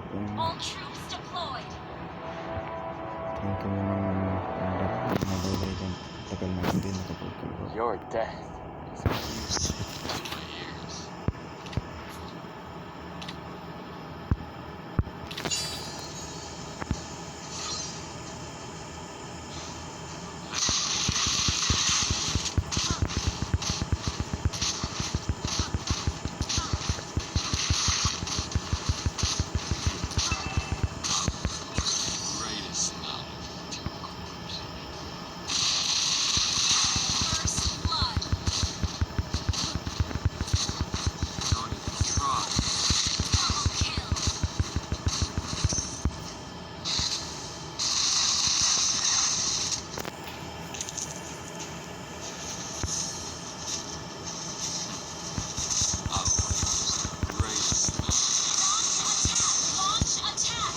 kung All troops deployed. try ko munang mabaylay dyan. Tagal na hindi nakapag-convert. Your death is music to my ears. Greatest knowledge to your corpse. First blood. Don't even try. Double kill. I will use the greatest knowledge. Launch attack.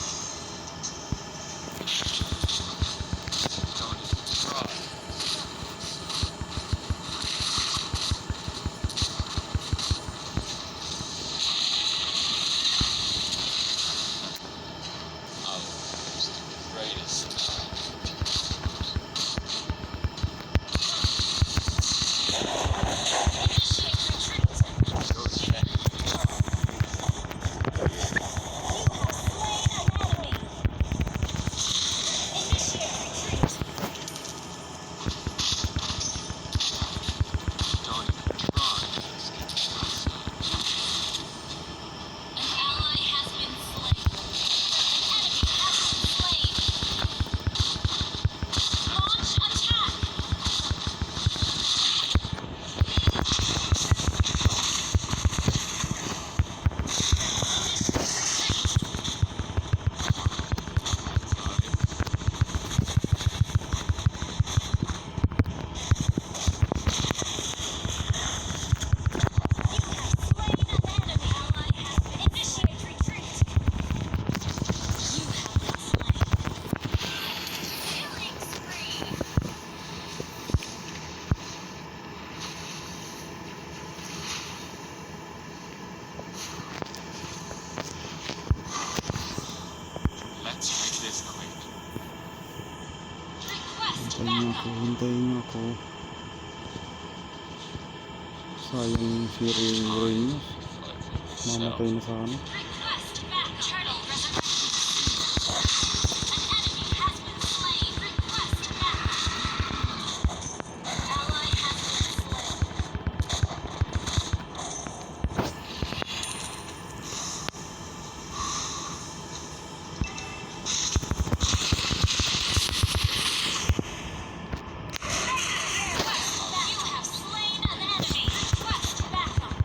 Don't even try. I will use the greatest knowledge to your corpse. Initiate retreat. Your death. Don't even try to escape my sight. An ally has been slain. An enemy has been slain. Launch attack. Initiate retreat. You have been slain. Killing spree. Let's make this quick. Request Hintayin niyo ako. Sayang yung si Ray Reynos. Mamatay na sana. Request backup. Turtle resurrection. An enemy has been slain. Request backup. An ally has been slain. You have slain an enemy. Request backup.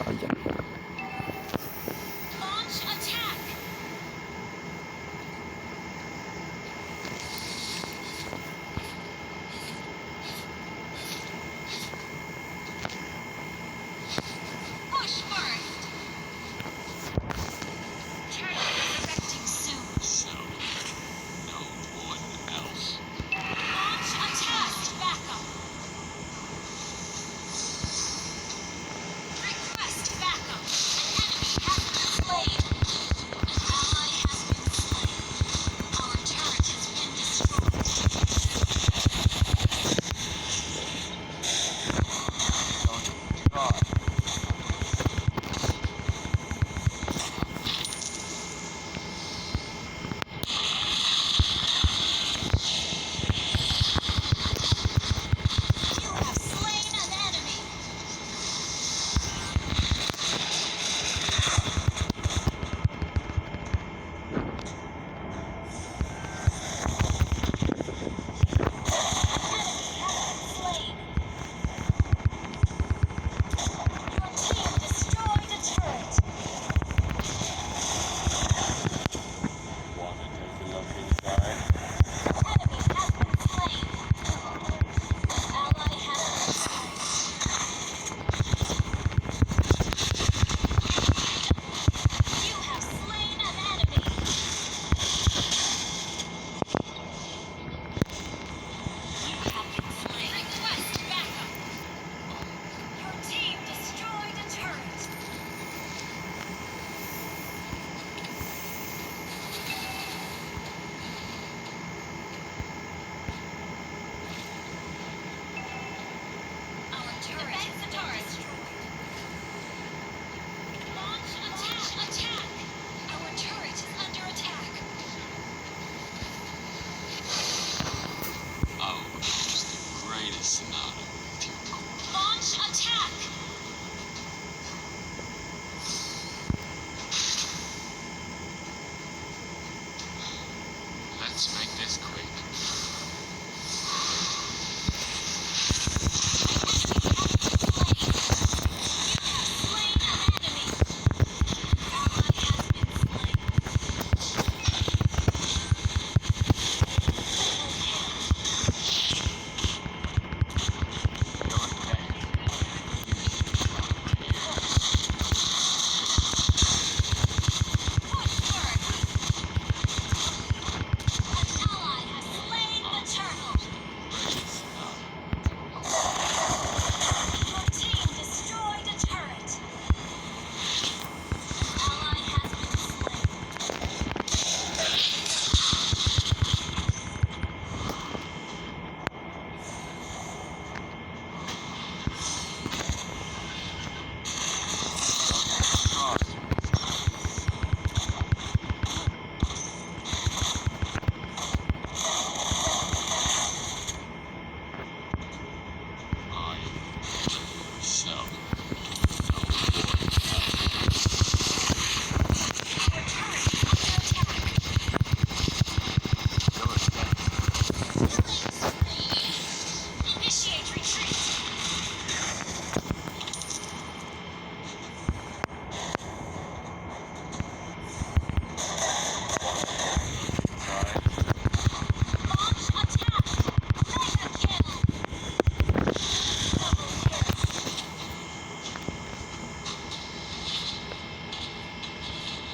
Ayan. Launch attack. Push first. Turret erecting soon. So, no one else. Launch attack. Backup. Request backup. An enemy has been slain. An ally has been slain. Our turret has been destroyed. Don't try. You have slain an enemy. Enemy has been slain. Your team destroyed a turret. Wanna take a look inside? Enemy has been slain. Ally has been slain. You have slain an enemy. You have been slain. Request backup. Your team destroyed a turret. Our turret has been destroyed. Launch attack. Our turret is under attack. Oh, it's the greatest sonata with your core. Launch attack. Let's make this quick. Slain an enemy. Ally has been slain. You're dead. Push first. An ally has slain the turtle. Greatest sonata. Your team destroyed a turret. Ally has been slain. Try. I so no one else. Our turret is under attack. You're dead. Killing spree. Initiate retreat. Launch attack. Mega kill. Double kill.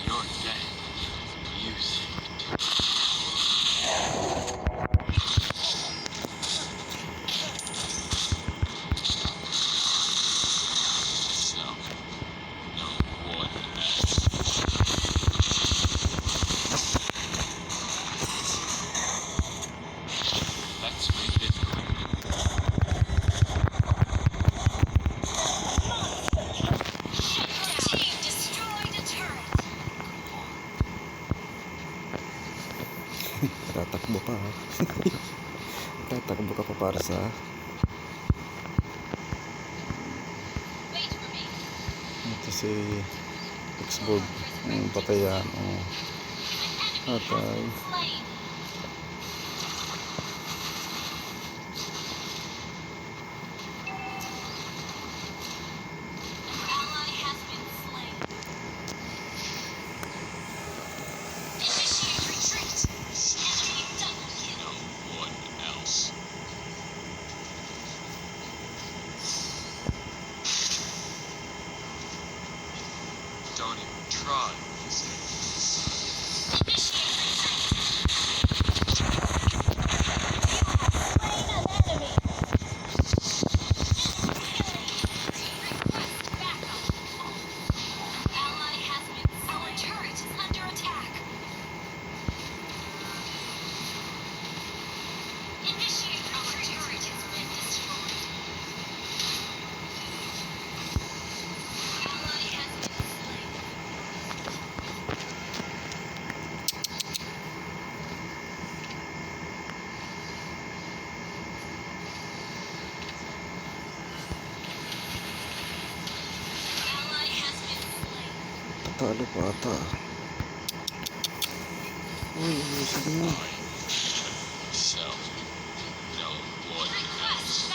You're dead. You see it. So, no one else. Let's make this quick. Your team destroyed a turret. Tatakbo pa ha. Tatakbo ka pa para sa Wait for me. ito si Xboard. Patay yan. Oh. An enemy has Patay. been slain. Ally has try. Talo pa ata. Uy, ayusin mo. So, no one else.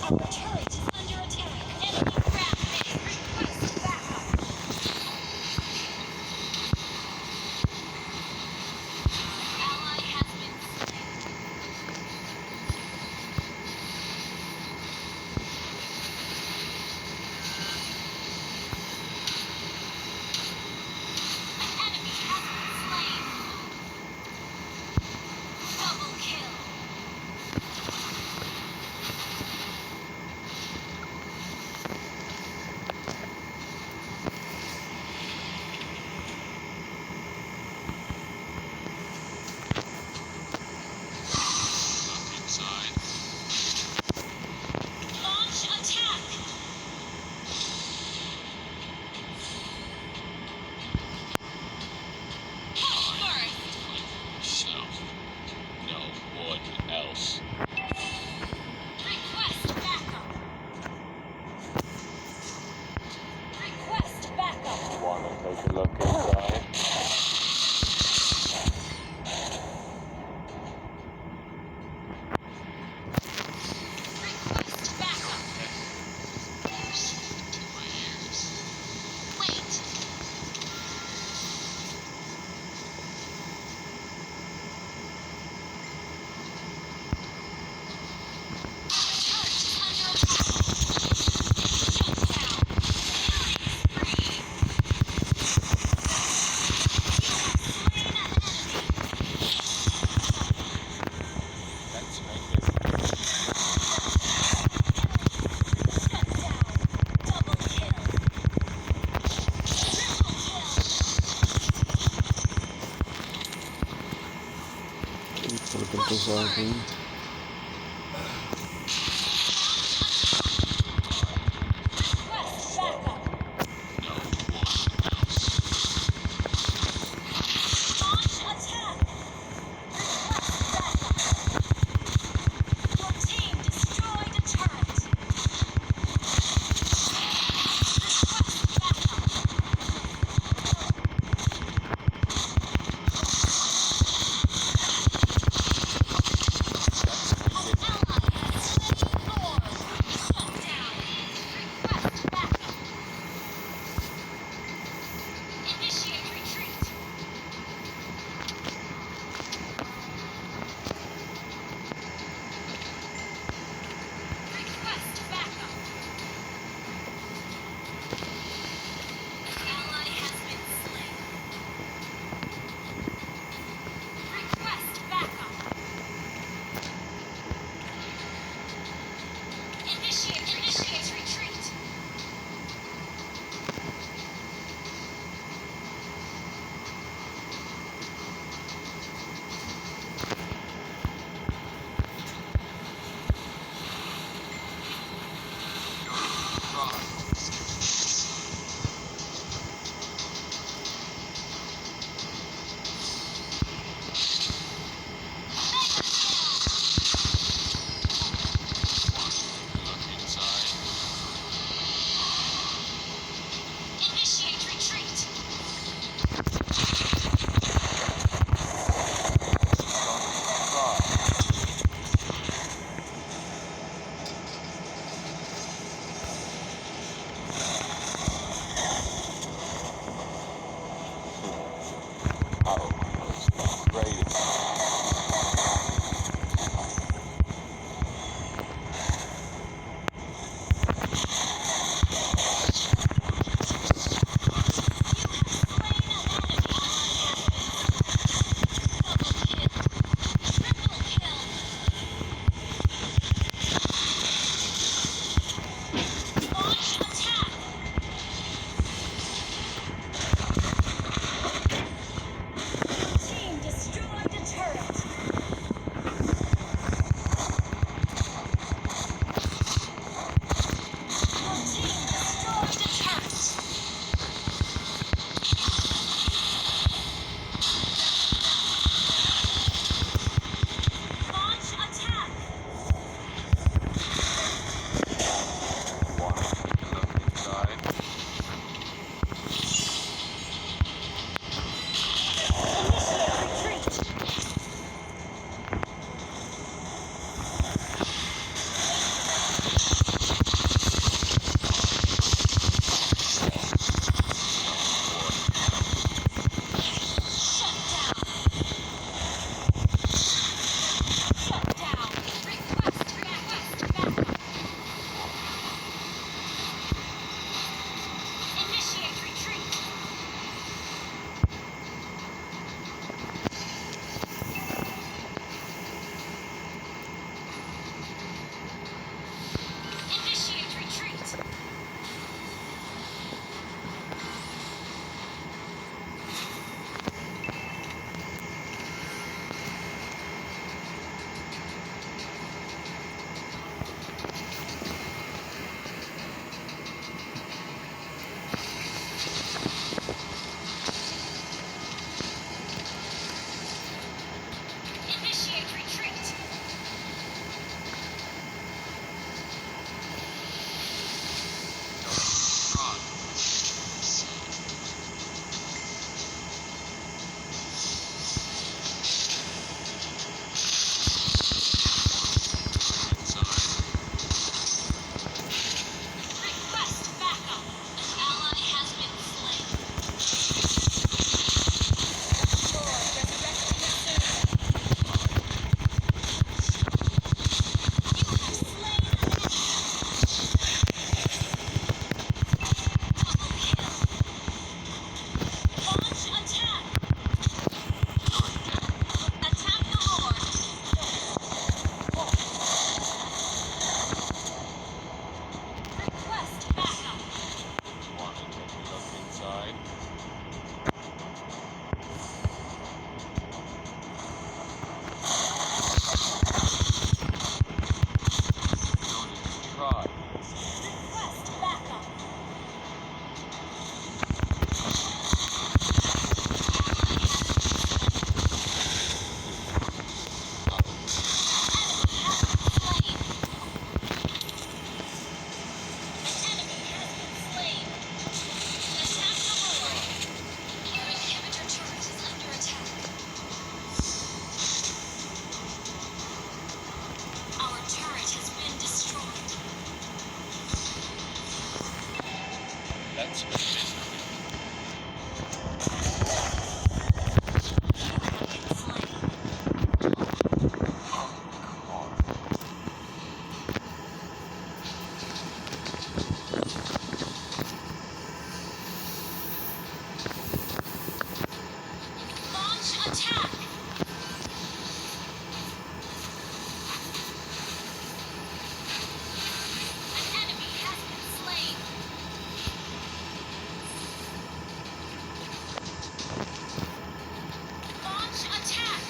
Time to try. Up inside. Yourself. No one else. Wanna take a look inside? Singing to my ears. Let's make this. Talagang to sa akin. No one else. Launch attack! An enemy has been slain. Launch attack!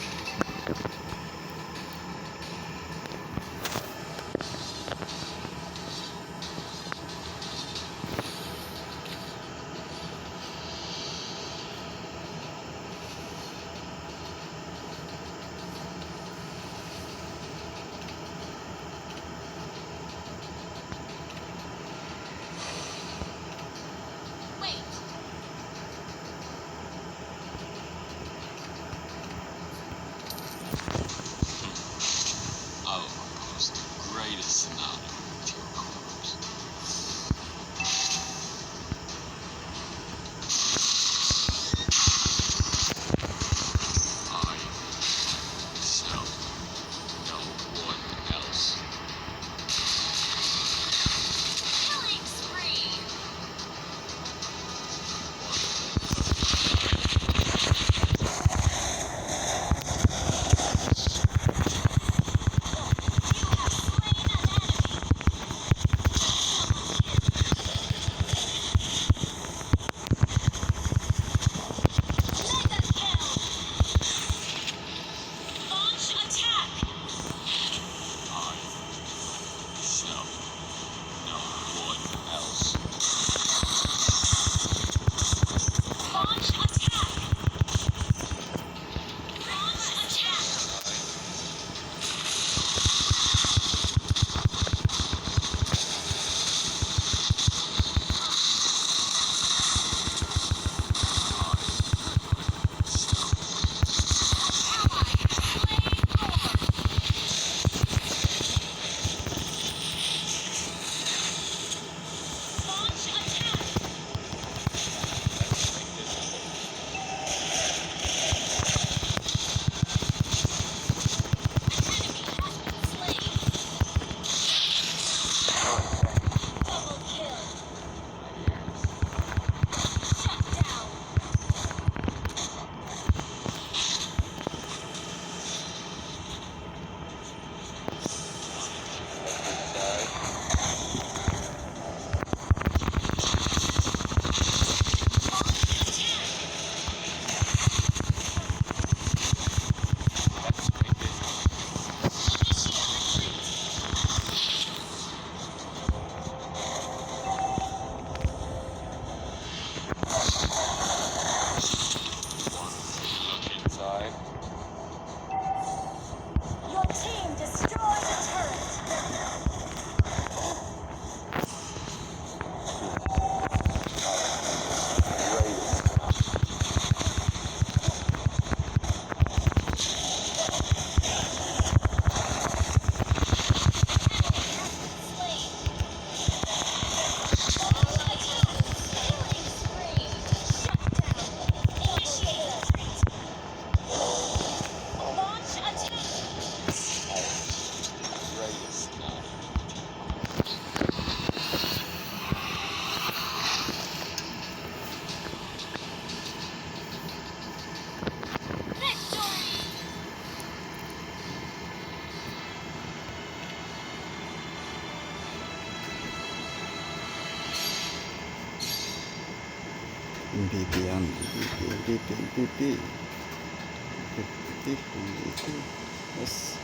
Wait. I will compose the greatest sonata with your corpse. I shall no one else. Killing spree! You have slain an enemy! Mega kill! Launch attack! I shall no one else. Launch attack! Launch attack! Ally has slain Lord! Launch attack! An enemy has been slain! Double kill! Shut down! Launch attack! Initiate retreat! Look inside. Your team destroyed a turret! Slain! Launch attack! Killing spree! Shut down! Initiate retreat! Launch attack! Greatest sonata. Victory! MVP yan. MVP. MVP. MVP. MVP. Yes.